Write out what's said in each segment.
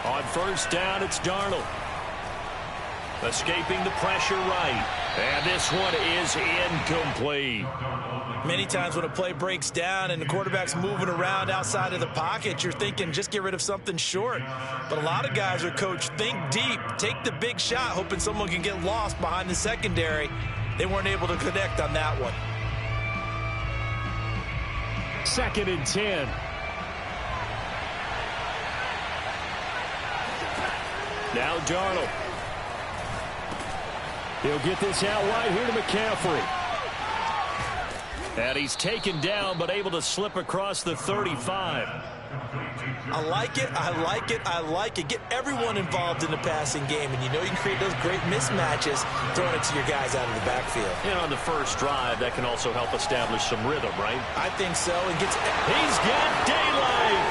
On first down, it's Darnold. Escaping the pressure right. And this one is incomplete. Many times when a play breaks down and the quarterback's moving around outside of the pocket, you're thinking just get rid of something short. But a lot of guys are coached, think deep, take the big shot, hoping someone can get lost behind the secondary. They weren't able to connect on that one. 2nd and 10. Now Darnold. He'll get this out wide here to McCaffrey. And he's taken down, but able to slip across the 35. I like it, I like it, I like it. Get everyone involved in the passing game, and you know you can create those great mismatches throwing it to your guys out of the backfield. And on the first drive, that can also help establish some rhythm, right? I think so. And He's got daylight.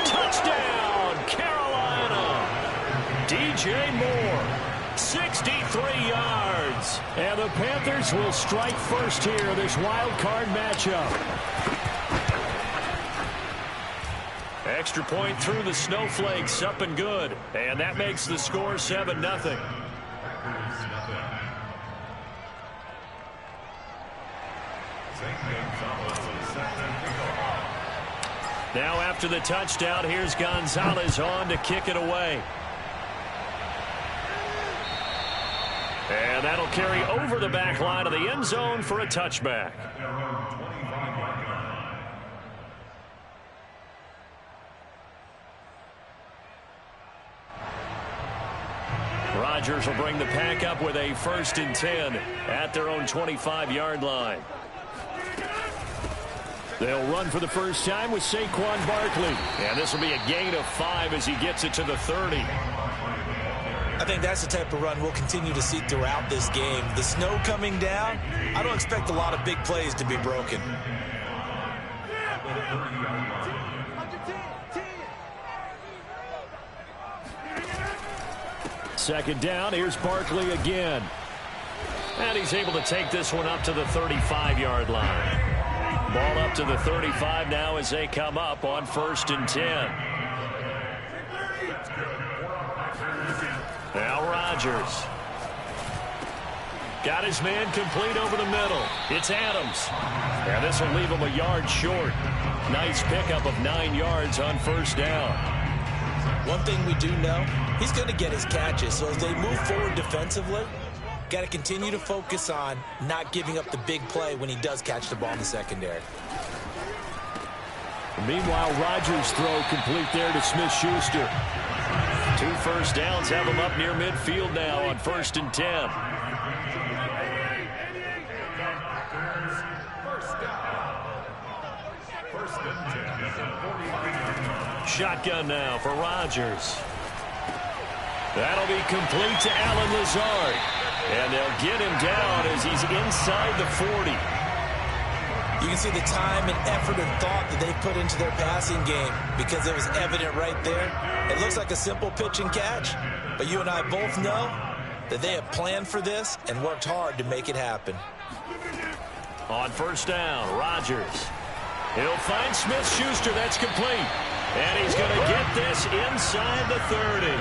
Touchdown, Carolina. DJ Moore. 63 yards. And the Panthers will strike first here in this wild card matchup. Extra point through the snowflakes, up and good. And that makes the score 7-0. Now after the touchdown, here's Gonzalez on to kick it away. And that'll carry over the back line of the end zone for a touchback. Rodgers will bring the pack up with a 1st and 10 at their own 25-yard line. They'll run for the first time with Saquon Barkley. And this will be a gain of 5 as he gets it to the 30. I think that's the type of run we'll continue to see throughout this game. The snow coming down, I don't expect a lot of big plays to be broken. Second down, here's Barkley again. And he's able to take this one up to the 35-yard line. Ball up to the 35 now as they come up on 1st and 10. Now Rodgers. Got his man complete over the middle. It's Adams. And this will leave him a yard short. Nice pickup of 9 yards on first down. One thing we do know, he's going to get his catches. So as they move forward defensively, got to continue to focus on not giving up the big play when he does catch the ball in the secondary. Meanwhile, Rodgers' throw complete there to Smith-Schuster. 2 first downs have him up near midfield now on 1st and 10. Shotgun now for Rodgers. That'll be complete to Allen Lazard. And they'll get him down as he's inside the 40. You can see the time and effort and thought that they put into their passing game because it was evident right there. It looks like a simple pitch and catch, but you and I both know that they have planned for this and worked hard to make it happen. On first down, Rodgers. He'll find Smith-Schuster. That's complete. And he's going to get this inside the 30.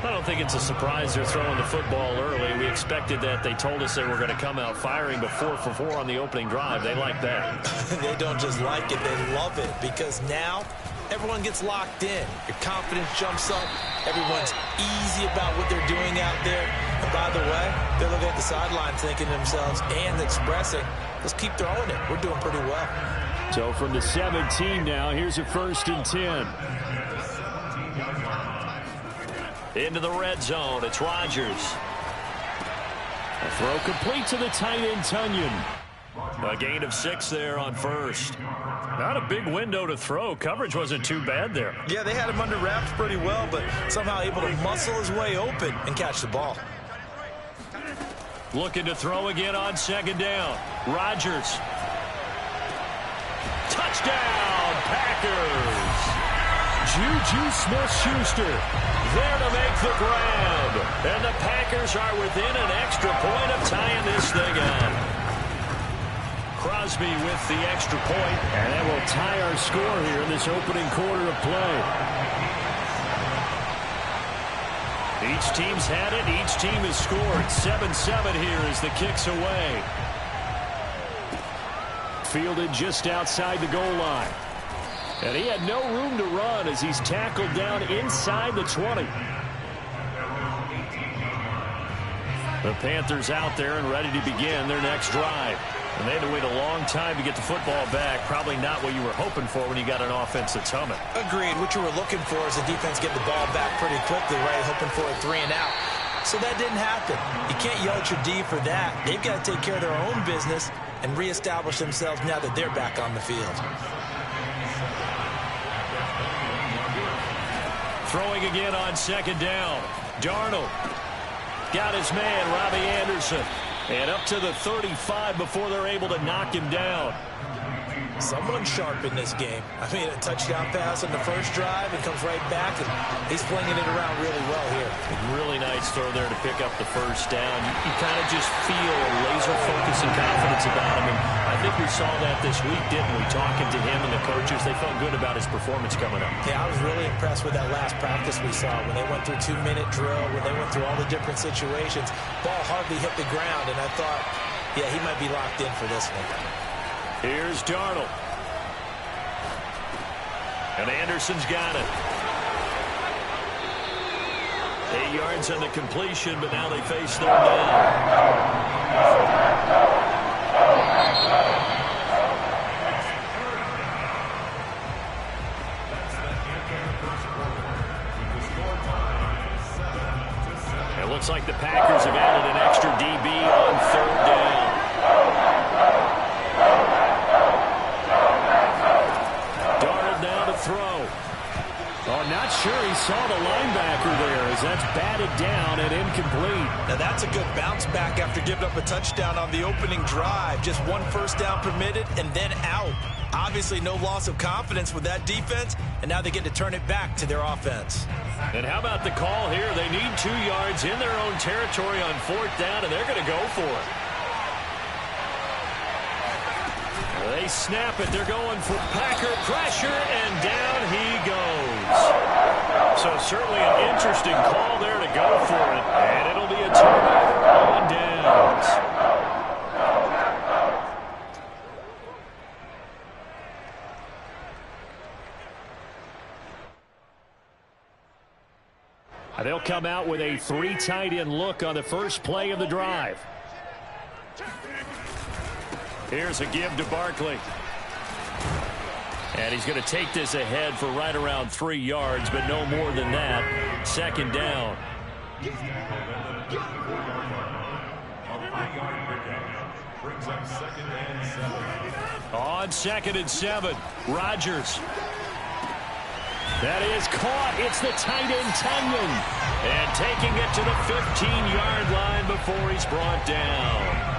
I don't think it's a surprise they're throwing the football early. We expected that. They told us they were going to come out firing, but 4 for 4 on the opening drive. They like that. They don't just like it, they love it, because now everyone gets locked in. Your confidence jumps up. Everyone's easy about what they're doing out there. And by the way, they're looking at the sideline thinking to themselves and expressing, let's keep throwing it. We're doing pretty well. So from the 17 now, here's a 1st and 10. Into the red zone, it's Rodgers. A throw complete to the tight end, Tunyon. A gain of 6 there on first. Not a big window to throw. Coverage wasn't too bad there. Yeah, they had him under wraps pretty well, but somehow able to muscle his way open and catch the ball. Looking to throw again on 2nd down. Rodgers. Touchdown, Packers. Juju Smith-Schuster there to make the grab. And the Packers are within an extra point of tying this thing up. Crosby with the extra point, and that will tie our score here in this opening quarter of play. Each team's had it. Each team has scored. 7-7 here as the kick's away. Fielded just outside the goal line. And he had no room to run as he's tackled down inside the 20. The Panthers out there and ready to begin their next drive. And they had to wait a long time to get the football back. Probably not what you were hoping for when you got an offense that's humming. Agreed. What you were looking for is the defense get the ball back pretty quickly, right? Hoping for a 3 and out. So that didn't happen. You can't yell at your D for that. They've got to take care of their own business and reestablish themselves now that they're back on the field. Throwing again on second down. Darnold got his man, Robbie Anderson. And up to the 35 before they're able to knock him down. Someone sharp in this game. I mean, a touchdown pass on the first drive and comes right back, and he's flinging it around really well here. Really nice throw there to pick up the first down. You kind of just feel a laser focus and confidence about him. And I think we saw that this week, didn't we? Talking to him and the coaches, they felt good about his performance coming up. Yeah, I was really impressed with that last practice we saw when they went through 2-minute drill, when they went through all the different situations. Ball hardly hit the ground, and I thought, yeah, he might be locked in for this one. Here's Darnold. And Anderson's got it. 8 yards on the completion, but now they face third down. It looks like the Packers have added an extra DB on third down. Throw. Oh, not sure he saw the linebacker there as that's batted down and incomplete. Now that's a good bounce back after giving up a touchdown on the opening drive. Just one first down permitted and then out. Obviously no loss of confidence with that defense, and now they get to turn it back to their offense. And how about the call here? They need 2 yards in their own territory on fourth down, and they're going to go for it. They snap it. They're going for Packer pressure, and down he goes. So certainly an interesting call there to go for it, and it'll be a turnover on downs. They'll come out with a 3 tight end look on the first play of the drive. Here's a give to Barkley. And he's going to take this ahead for right around 3 yards, but no more than that. Second down. On 2nd and 7, Rodgers. That is caught. It's the tight end, Tunyon. And taking it to the 15-yard line before he's brought down.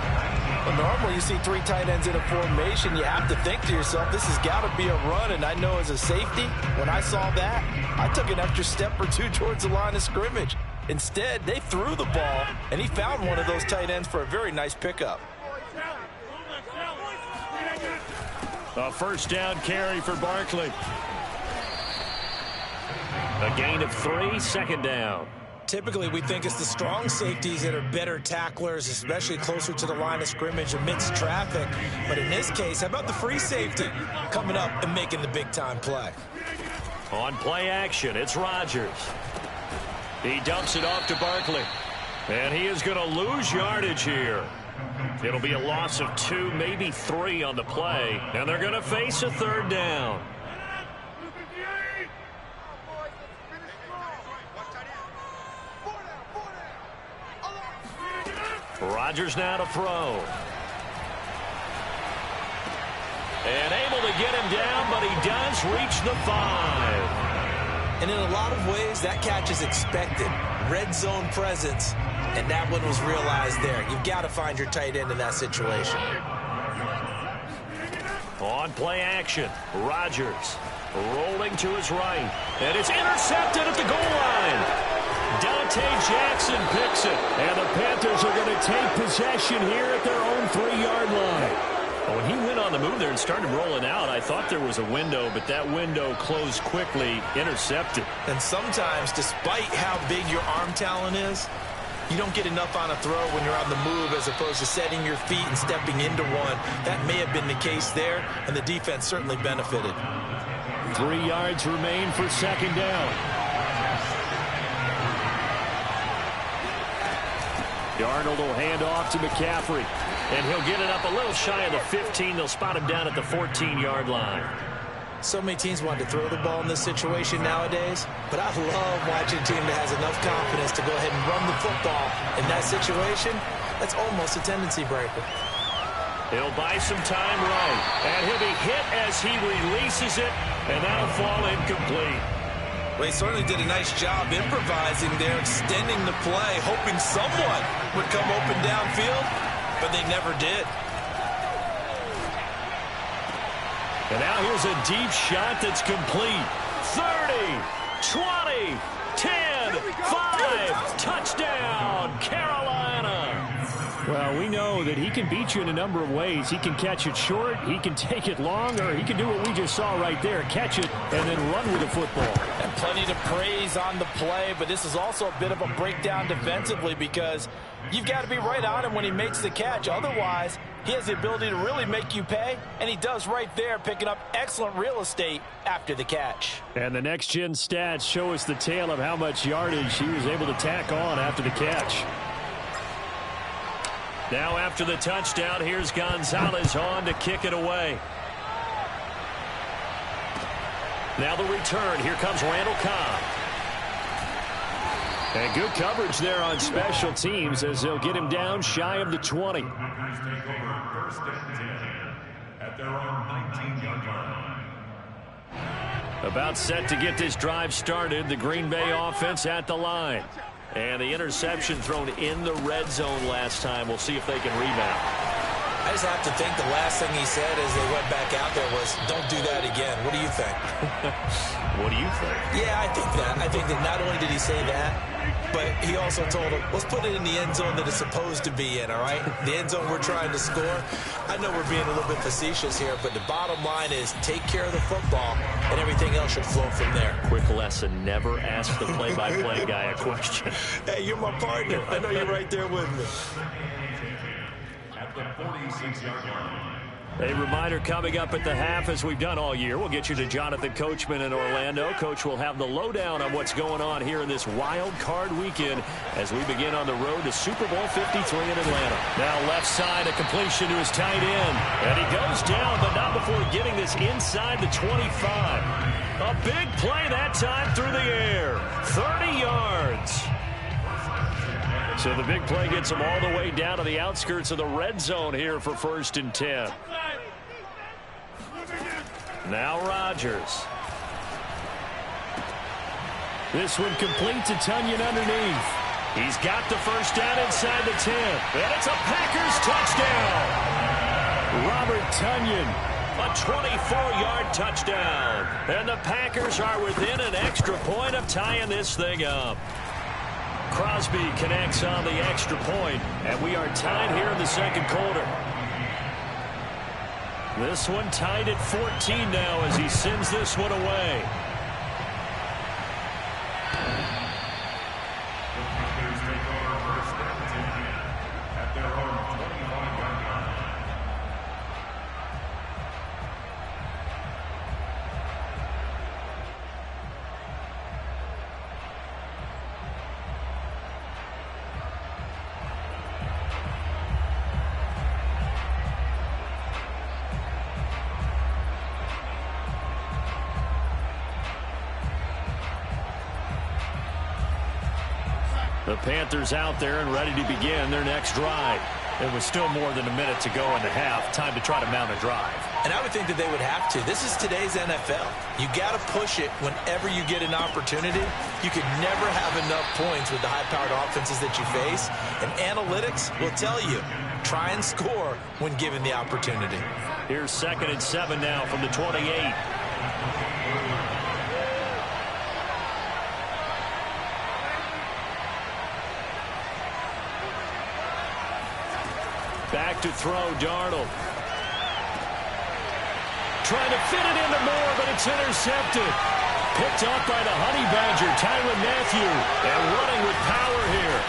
Well, normally you see 3 tight ends in a formation, you have to think to yourself, this has got to be a run. And I know as a safety, when I saw that, I took an extra step or 2 towards the line of scrimmage. Instead, they threw the ball, and he found one of those tight ends for a very nice pickup. A first down carry for Barkley. A gain of 3, second down. Typically, we think it's the strong safeties that are better tacklers, especially closer to the line of scrimmage amidst traffic. But in this case, how about the free safety coming up and making the big-time play? On play action, it's Rodgers. He dumps it off to Barkley. And he is going to lose yardage here. It'll be a loss of 2, maybe 3 on the play. And they're going to face a third down. Rodgers now to throw. And able to get him down, but he does reach the 5. And in a lot of ways, that catch is expected. Red zone presence, and that one was realized there. You've got to find your tight end in that situation. On play action, Rodgers rolling to his right. And it's intercepted at the goal line. Dante Jackson picks it, and the Panthers are going to take possession here at their own 3-yard line. Well, when he went on the move there and started rolling out, I thought there was a window, but that window closed quickly, intercepted. And sometimes, despite how big your arm talent is, you don't get enough on a throw when you're on the move as opposed to setting your feet and stepping into one. That may have been the case there, and the defense certainly benefited. 3 yards remain for second down. Darnold will hand off to McCaffrey, and he'll get it up a little shy of the 15. They'll spot him down at the 14-yard line. So many teams want to throw the ball in this situation nowadays, but I love watching a team that has enough confidence to go ahead and run the football. In that situation, that's almost a tendency breaker. He'll buy some time right, and he'll be hit as he releases it, and that'll fall incomplete. Well, he certainly did a nice job improvising there, extending the play, hoping someone would come open downfield, but they never did. And now here's a deep shot that's complete. 30, 20, 10, 5, touchdown, Carolina. Well, we know that he can beat you in a number of ways. He can catch it short, he can take it long, or he can do what we just saw right there, catch it and then run with the football. And plenty to praise on the play, but this is also a bit of a breakdown defensively because you've got to be right on him when he makes the catch. Otherwise, he has the ability to really make you pay, and he does right there, picking up excellent real estate after the catch. And the next-gen stats show us the tale of how much yardage he was able to tack on after the catch. Now after the touchdown, here's Gonzalez on to kick it away. Now the return. Here comes Randall Cobb. And good coverage there on special teams as they'll get him down shy of the 20. About set to get this drive started. The Green Bay offense at the line. And the interception thrown in the red zone last time. We'll see if they can rebound. I just have to think the last thing he said as they went back out there was, don't do that again. What do you think? What do you think? Yeah, I think that. I think that not only did he say that, but he also told him, let's put it in the end zone that it's supposed to be in, all right? The end zone we're trying to score. I know we're being a little bit facetious here, but the bottom line is take care of the football, and everything else should flow from there. Quick lesson, never ask the play-by-play guy a question. Hey, you're my partner. I know you're right there with me. At the 46-yard line. A reminder coming up at the half, as we've done all year. We'll get you to Jonathan Coachman in Orlando. Coach will have the lowdown on what's going on here in this wild card weekend as we begin on the road to Super Bowl 53 in Atlanta. Now left side, a completion to his tight end. And he goes down, but not before getting this inside the 25. A big play that time through the air. 30 yards. So the big play gets him all the way down to the outskirts of the red zone here for 1st and 10. Now Rodgers. This one complete to Tunyon underneath. He's got the first down inside the 10. And it's a Packers touchdown. Robert Tunyon, a 24-yard touchdown. And the Packers are within an extra point of tying this thing up. Crosby connects on the extra point, and we are tied here in the second quarter. This one tied at 14 now as he sends this one away. At their own 25-yard line. The Panthers out there and ready to begin their next drive. There was still more than a minute to go in the half. Time to try to mount a drive. And I would think that they would have to. This is today's NFL. You got to push it whenever you get an opportunity. You could never have enough points with the high-powered offenses that you face. And analytics will tell you, try and score when given the opportunity. Here's 2nd and 7 now from the 28. Back to throw, Darnold. trying to fit it into Moore, but it's intercepted. Picked up by the Honey Badger, Tyrann Mathieu, and running with power here.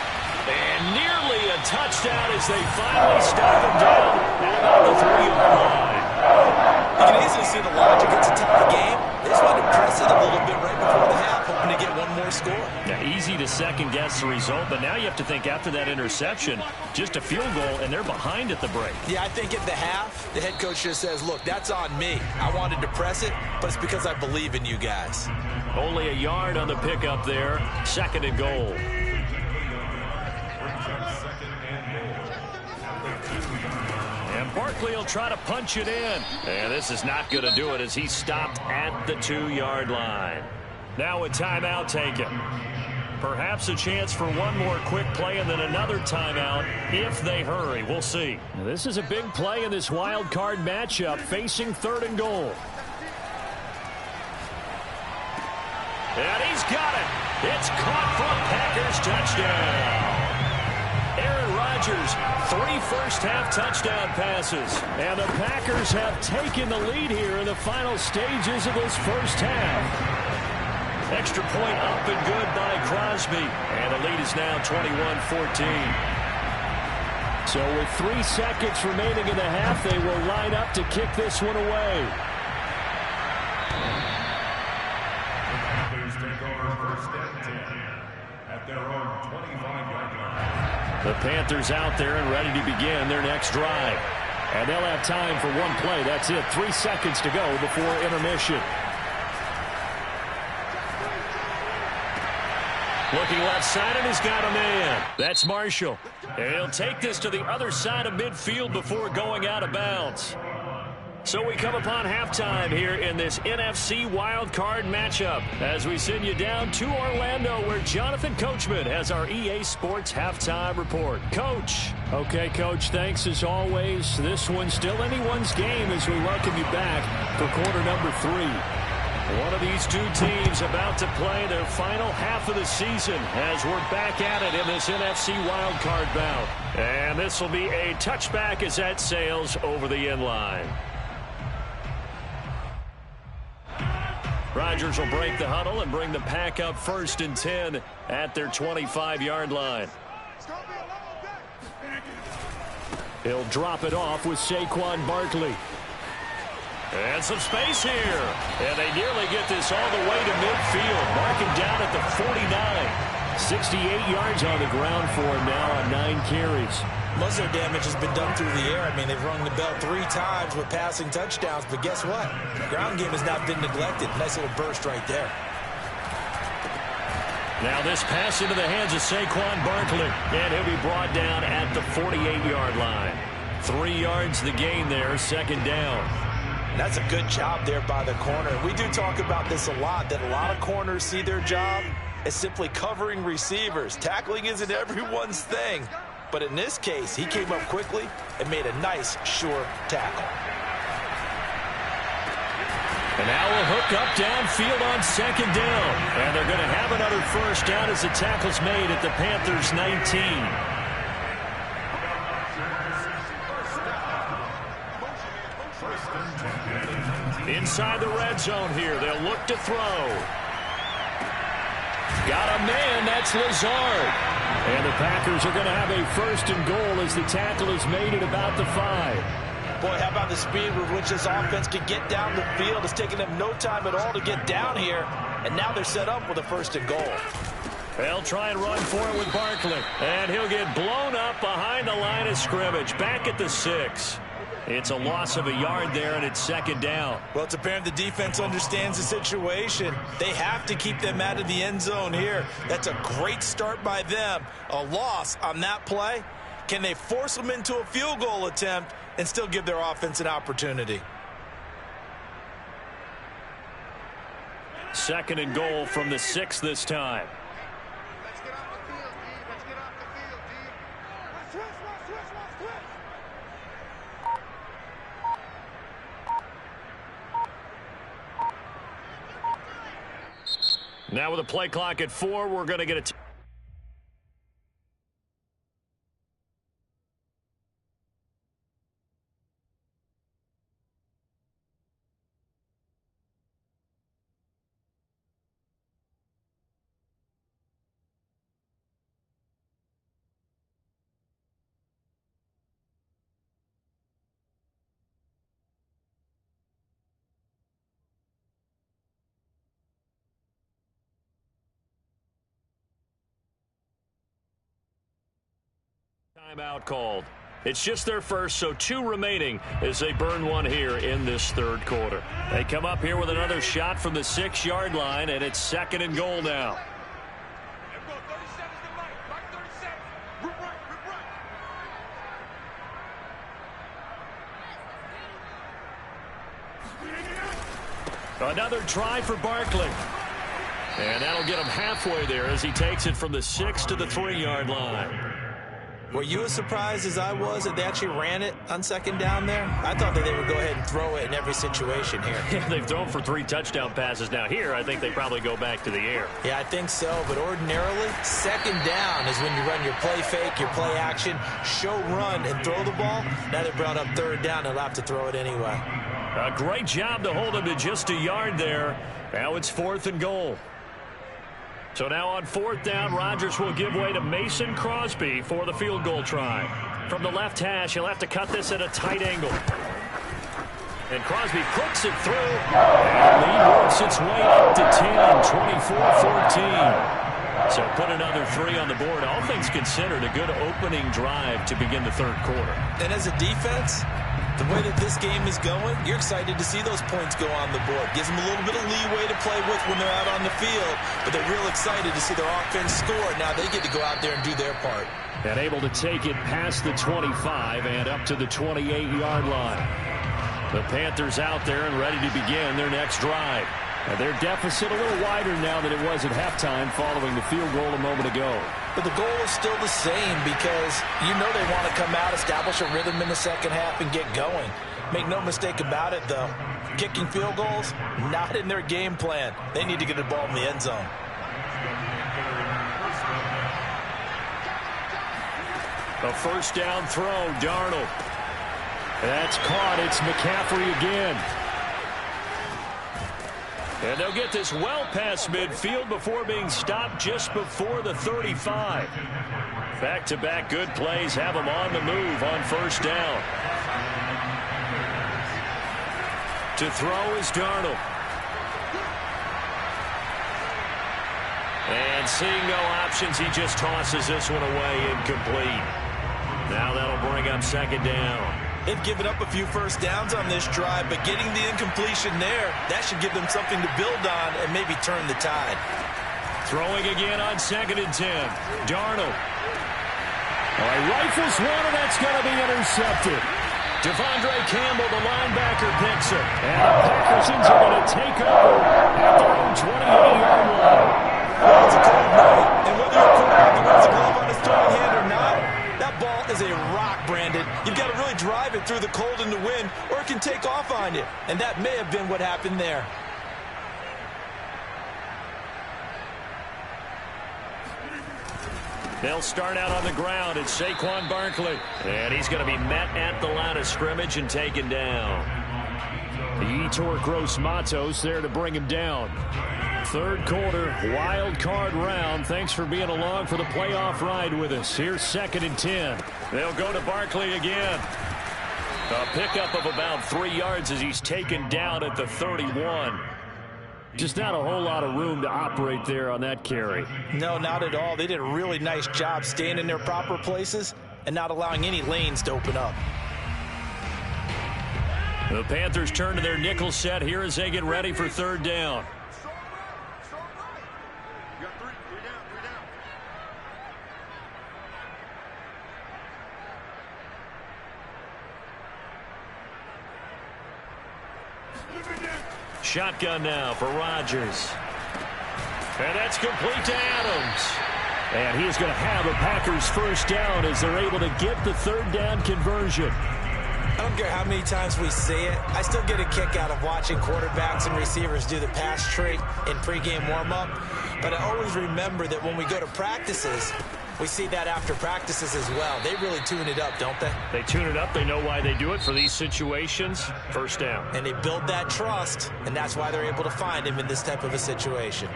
And nearly a touchdown as they finally stop him down at about the 3-yard line. You can easily see the logic at the top of the game. They just wanted to press it a little bit right before the half, hoping to get one more score. Yeah, easy to second-guess the result, but now you have to think after that interception, just a field goal, and they're behind at the break. Yeah, I think at the half, the head coach just says, look, that's on me. I wanted to press it, but it's because I believe in you guys. Only a yard on the pickup there. 2nd and goal. And Barkley will try to punch it in. And this is not going to do it as he's stopped at the 2-yard line. Now a timeout taken. Perhaps a chance for one more quick play and then another timeout if they hurry. We'll see. This is a big play in this wild card matchup facing 3rd and goal. And he's got it. It's caught for a Packers touchdown. Aaron Rodgers, 3 first-half touchdown passes. And the Packers have taken the lead here in the final stages of this first half. Extra point up and good by Crosby. And the lead is now 21-14. So with 3 seconds remaining in the half, they will line up to kick this one away. Panthers take over 1st and 10 at their own 25-yard line. The Panthers out there and ready to begin their next drive. And they'll have time for one play. That's it. 3 seconds to go before intermission. Looking left side, and he's got a man. That's Marshall. And he'll take this to the other side of midfield before going out of bounds. So we come upon halftime here in this NFC wildcard matchup as we send you down to Orlando where Jonathan Coachman has our EA Sports halftime report. Coach. Okay, Coach, thanks as always. This one's still anyone's game as we welcome you back for quarter number 3. One of these two teams about to play their final half of the season as we're back at it in this NFC wildcard bout. And this will be a touchback as that sails over the end line. Rodgers will break the huddle and bring the pack up 1st and 10 at their 25-yard line. He'll drop it off with Saquon Barkley. And some space here. And they nearly get this all the way to midfield. Marking down at the 49. 68 yards on the ground for him now on 9 carries. Most of their damage has been done through the air. I mean, they've rung the bell 3 times with passing touchdowns. But guess what? The ground game has not been neglected. Nice little burst right there. Now this pass into the hands of Saquon Barkley. And he'll be brought down at the 48-yard line. 3 yards the gain there, 2nd down. That's a good job there by the corner. We do talk about this a lot, that a lot of corners see their job as simply covering receivers. Tackling isn't everyone's thing. But in this case, he came up quickly and made a nice, sure tackle. And now we'll hook up downfield on 2nd down. And they're going to have another first down as the tackle's made at the Panthers' 19. Inside the red zone here. They'll look to throw. Got a man. That's Lazard. And the Packers are going to have a 1st and goal as the tackle is made at about the 5. Boy, how about the speed with which this offense can get down the field? It's taken them no time at all to get down here. And now they're set up with a 1st and goal. They'll try and run for it with Barkley. And he'll get blown up behind the line of scrimmage. Back at the 6. It's a loss of a yard there, and it's 2nd down. Well, it's apparent the defense understands the situation. They have to keep them out of the end zone here. That's a great start by them. A loss on that play. Can they force them into a field goal attempt and still give their offense an opportunity? 2nd and goal from the 6 this time. Now with a play clock at 4, we're going to get a Timeout called. It's just their first, so 2 remaining as they burn one here in this third quarter. They come up here with another shot from the 6-yard line, and it's 2nd and goal now. Another try for Barkley. And that'll get him halfway there as he takes it from the 6 to the 3-yard line. Were you as surprised as I was that they actually ran it on 2nd down there? I thought that they would go ahead and throw it in every situation here. Yeah, they've thrown for 3 touchdown passes. Now here, I think they probably go back to the air. Yeah, I think so. But ordinarily, 2nd down is when you run your play fake, your play action, show run, and throw the ball. Now they brought up 3rd down. They'll have to throw it anyway. A great job to hold him to just a yard there. Now it's 4th and goal. So now on 4th down, Rodgers will give way to Mason Crosby for the field goal try. From the left hash, he'll have to cut this at a tight angle. And Crosby clicks it through. And the lead works its way up to 10, 24-14. So put another 3 on the board. All things considered, a good opening drive to begin the third quarter. And as a defense, the way that this game is going, you're excited to see those points go on the board. Gives them a little bit of leeway to play with when they're out on the field, but they're real excited to see their offense score. Now they get to go out there and do their part. And able to take it past the 25 and up to the 28-yard line. The Panthers out there and ready to begin their next drive. And their deficit a little wider now than it was at halftime following the field goal a moment ago. But the goal is still the same because you know they want to come out, establish a rhythm in the second half, and get going. Make no mistake about it, though. Kicking field goals, not in their game plan. They need to get the ball in the end zone. A first down throw, Darnold. That's caught. It's McCaffrey again. And they'll get this well past midfield before being stopped just before the 35. Back-to-back good plays have them on the move on first down. To throw is Darnold. And seeing no options, he just tosses this one away incomplete. Now that'll bring up 2nd down. They've given up a few first downs on this drive, but getting the incompletion there, that should give them something to build on and maybe turn the tide. Throwing again on 2nd and 10. Darnold. Rifles one, and that's going to be intercepted. Devondre Campbell, the linebacker, picks it. And the Packersons are going to take over at their own 28-yard line. Well, it's a cold night, and whether your quarterback wears a glove on his throwing hand or not, that ball is a rock, Brandon. You've got to really drive it through the cold and the wind, or it can take off on you. And that may have been what happened there. They'll start out on the ground. It's Saquon Barkley. And he's going to be met at the line of scrimmage and taken down. Yetur Gross-Matos there to bring him down. Third quarter, wild card round. Thanks for being along for the playoff ride with us. Here's 2nd and 10. They'll go to Barkley again. A pickup of about 3 yards as he's taken down at the 31. Just not a whole lot of room to operate there on that carry. No, not at all. They did a really nice job staying in their proper places and not allowing any lanes to open up. The Panthers turn to their nickel set here as they get ready for 3rd down. Shotgun now for Rodgers. And that's complete to Adams. And he's going to have a Packers first down as they're able to get the 3rd down conversion. I don't care how many times we say it, I still get a kick out of watching quarterbacks and receivers do the pass trick in pregame warm-up. But I always remember that when we go to practices, we see that after practices as well. They really tune it up, don't they? They tune it up. They know why they do it for these situations. First down. And they build that trust, and that's why they're able to find him in this type of a situation.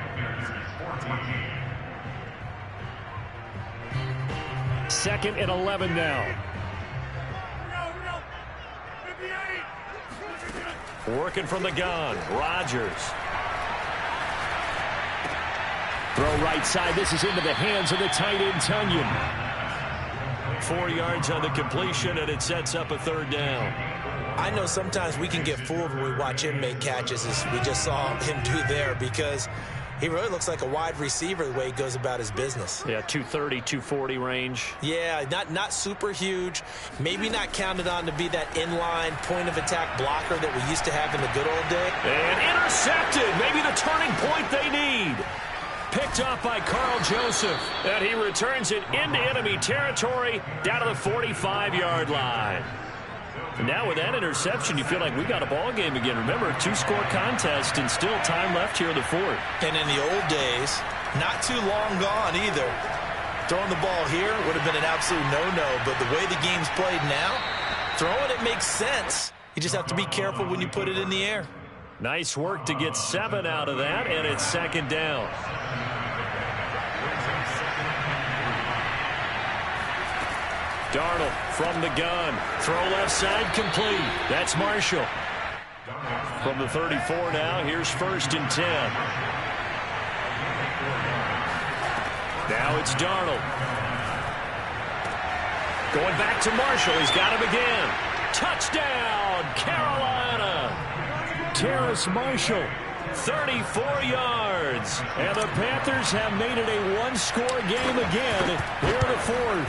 2nd and 11 now. Working from the gun. Rodgers. Throw right side. This is into the hands of the tight end, Tunyon. 4 yards on the completion, and it sets up a third down. I know sometimes we can get fooled when we watch him make catches, as we just saw him do there, because he really looks like a wide receiver the way he goes about his business. Yeah, 230, 240 range. Yeah, not super huge. Maybe not counted on to be that inline point-of-attack blocker that we used to have in the good old days. And intercepted. Maybe the turning point they need. Picked off by Carl Joseph. And he returns it into enemy territory down to the 45-yard line. And now with that interception, you feel like we got a ball game again. Remember, 2-score contest and still time left here in the fourth. And in the old days, not too long gone either. Throwing the ball here would have been an absolute no-no, but the way the game's played now, throwing it makes sense. You just have to be careful when you put it in the air. Nice work to get 7 out of that, and it's second down. Darnold from the gun. Throw left side complete. That's Marshall. From the 34 now, here's 1st and 10. Now it's Darnold. Going back to Marshall. He's got him again. Touchdown, Carolina. Terrace Marshall, 34 yards. And the Panthers have made it a 1-score game again here in the fourth.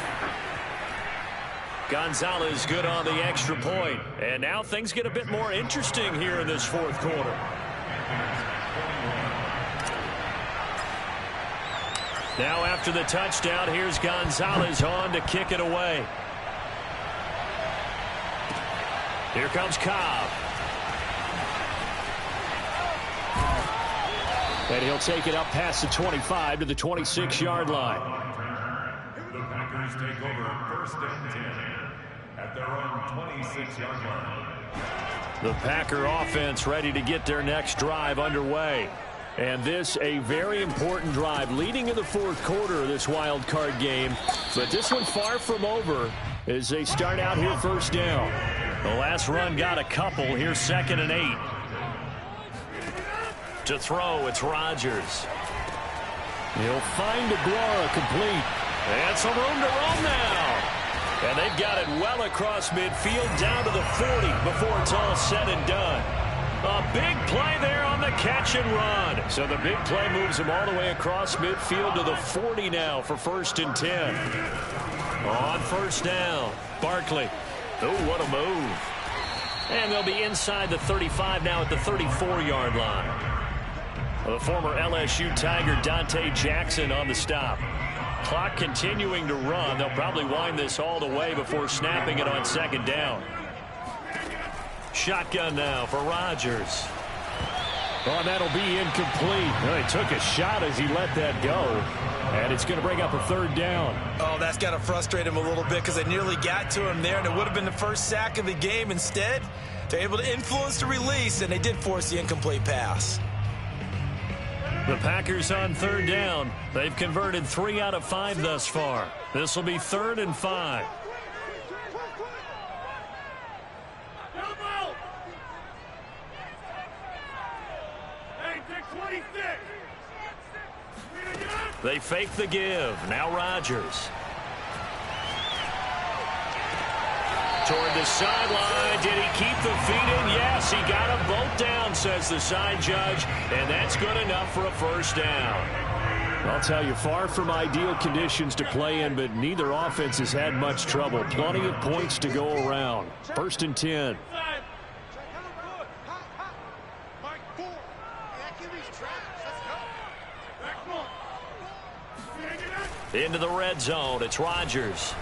Gonzalez good on the extra point. And now things get a bit more interesting here in this fourth quarter. Now after the touchdown, here's Gonzalez on to kick it away. Here comes Cobb. And he'll take it up past the 25 to the 26-yard line. The Packers take over 1st and 10 at their own 26-yard line. The Packer offense ready to get their next drive underway. And this a very important drive leading in the fourth quarter of this wild card game. But this one far from over as they start out here 1st down. The last run got a couple. Here's 2nd and 8. To throw, it's Rodgers. He'll find Aguara complete. And some room to roam now. And they've got it well across midfield down to the 40 before it's all said and done. A big play there on the catch and run. So the big play moves him all the way across midfield to the 40 now for 1st and 10. On 1st down, Barkley. Oh, what a move. And they'll be inside the 35 now at the 34-yard line. The former LSU Tiger Dante Jackson on the stop. Clock continuing to run. They'll probably wind this all the way before snapping it on 2nd down. Shotgun now for Rodgers. Oh, that'll be incomplete. Well, he took a shot as he let that go. And it's going to bring up a 3rd down. Oh, that's got to frustrate him a little bit because they nearly got to him there, and it would have been the first sack of the game. Instead, they're able to influence the release, and they did force the incomplete pass. The Packers on 3rd down. They've converted 3 out of 5 thus far. This will be 3rd and 5. They fake the give. Now Rodgers. Toward the sideline. Did he keep the feet in? Yes, he got them both down, says the side judge. And that's good enough for a 1st down. I'll tell you, far from ideal conditions to play in, but neither offense has had much trouble. Plenty of points to go around. 1st and 10. Into the red zone. It's Rodgers.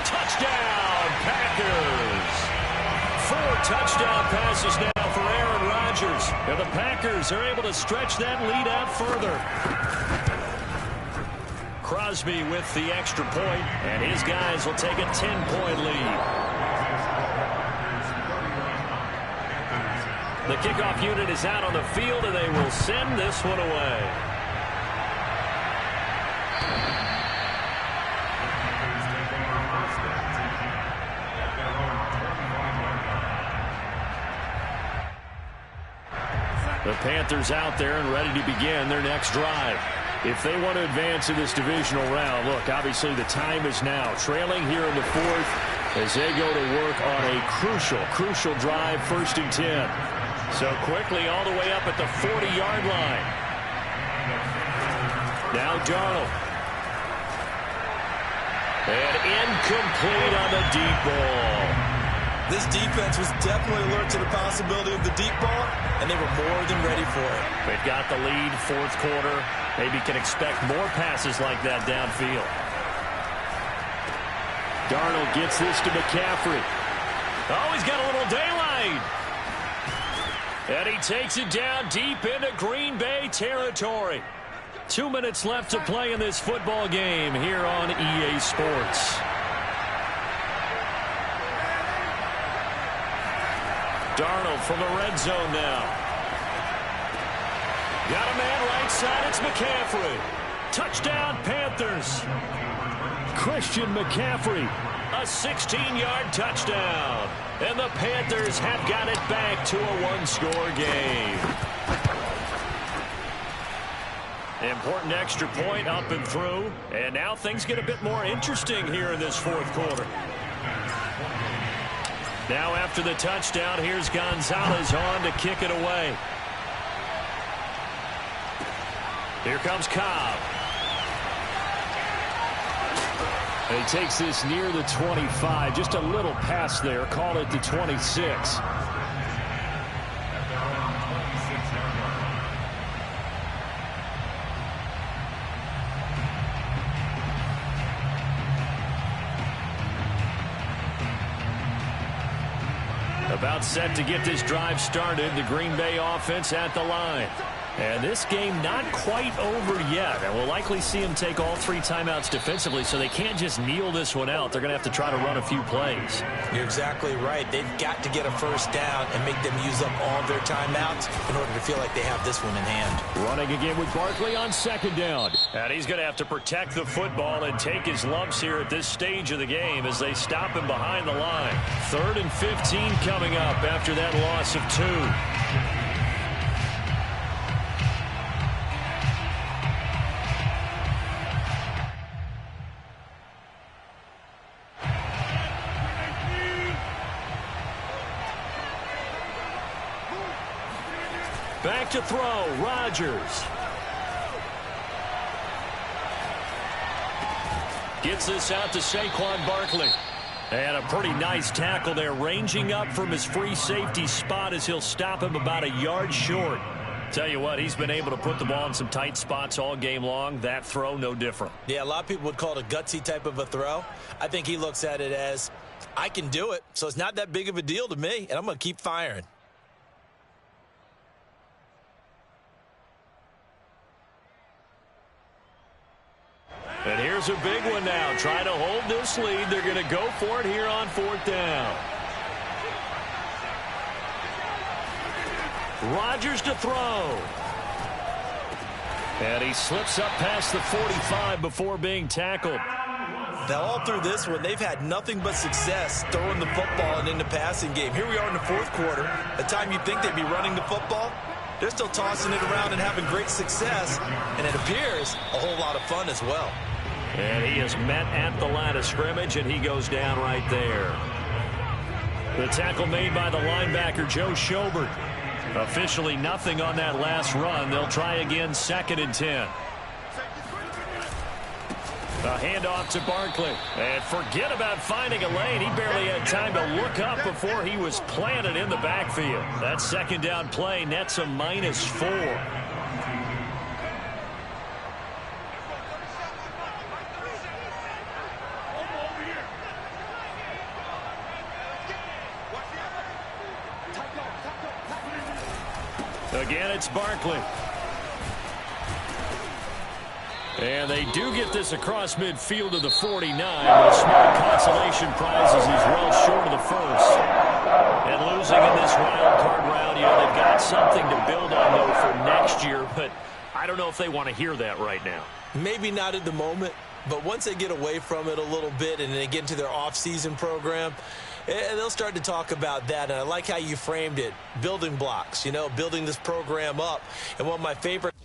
Touchdown, Packers. 4 touchdown passes now for Aaron Rodgers. And the Packers are able to stretch that lead out further. Crosby with the extra point, and his guys will take a 10-point lead. The kickoff unit is out on the field, and they will send this one away. The Panthers out there and ready to begin their next drive. if they want to advance in this divisional round. Look, obviously the time is now. Trailing here in the fourth as they go to work on a crucial drive, 1st and 10. So quickly all the way up at the 40-yard line. Now Darnold. And incomplete on the deep ball. This defense was definitely alert to the possibility of the deep ball, and they were more than ready for it. They've got the lead, 4th quarter. Maybe can expect more passes like that downfield. Darnold gets this to McCaffrey. Oh, he's got a little daylight. And he takes it down deep into Green Bay territory. 2 minutes left to play in this football game here on EA Sports. Darnold from the red zone now. Got a man right side. It's McCaffrey. Touchdown, Panthers. Christian McCaffrey. A 16-yard touchdown. And the Panthers have got it back to a one-score game. Important extra point up and through. And now things get a bit more interesting here in this 4th quarter. Now after the touchdown, here's Gonzalez on to kick it away. Here comes Cobb. And he takes this near the 25. Just a little pass there. Call it the 26. About set to get this drive started. The Green Bay offense at the line. And this game not quite over yet. And we'll likely see them take all 3 timeouts defensively, so they can't just kneel this one out. They're going to have to try to run a few plays. You're exactly right. They've got to get a 1st down and make them use up all their timeouts in order to feel like they have this one in hand. Running again with Barkley on 2nd down. And he's going to have to protect the football and take his lumps here at this stage of the game as they stop him behind the line. 3rd and 15 coming up after that loss of 2. Back to throw, Rodgers. Gets this out to Saquon Barkley. And a pretty nice tackle there, ranging up from his free safety spot as he'll stop him about a yard short. Tell you what, he's been able to put the ball in some tight spots all game long. That throw, no different. Yeah, a lot of people would call it a gutsy type of a throw. I think he looks at it as, I can do it, so it's not that big of a deal to me, and I'm going to keep firing. And here's a big one now. Trying to hold this lead. They're going to go for it here on 4th down. Rodgers to throw. And he slips up past the 45 before being tackled. Now, all through this one, they've had nothing but success throwing the football and in the passing game. Here we are in the 4th quarter. The time you'd think they'd be running the football, they're still tossing it around and having great success. And it appears a whole lot of fun as well. And he is met at the line of scrimmage, and he goes down right there. The tackle made by the linebacker, Joe Schobert. Officially nothing on that last run. They'll try again, 2nd and 10. A handoff to Barkley. And forget about finding a lane. He barely had time to look up before he was planted in the backfield. That 2nd down play nets a -4. Again, it's Barkley. And they do get this across midfield to the 49. But small consolation prizes he's well short of the 1st. And losing in this wild card round, they've got something to build on, though, for next year. But I don't know if they want to hear that right now. Maybe not at the moment, but once they get away from it a little bit and they get into their off-season program, they'll start to talk about that. And I like how you framed it, building blocks, building this program up. And one of my favorite